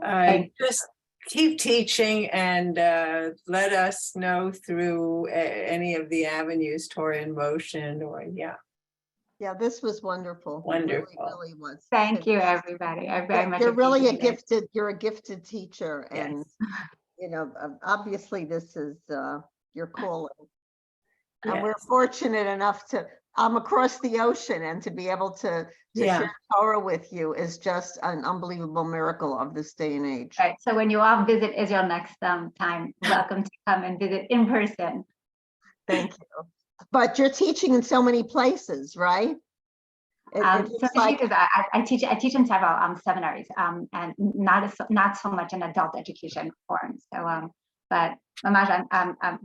Just keep teaching and let us know through any of the avenues, Torah in Motion or Yeah, this was wonderful. Wonderful. It really was. Thank you, everybody. I very much You're really appreciate it. you're a gifted teacher. And Yes. you know, obviously this is your calling. And Yes. we're fortunate enough I'm across the ocean, and to be able to Yeah. share Torah with you is just an unbelievable miracle of this day and age. Right. So when you all visit Israel next time, welcome to come and visit in person. Thank you. But you're teaching in so many places, right? It So looks the like, truth is I teach in several seminaries and not so much in adult education forums. So but Mamaj,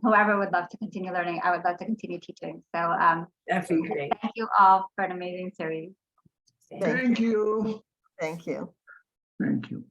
whoever would love to continue learning, I would love to continue teaching. So That'd be great. thank you all for an amazing series. Thank Thank you. thank you. Thank you.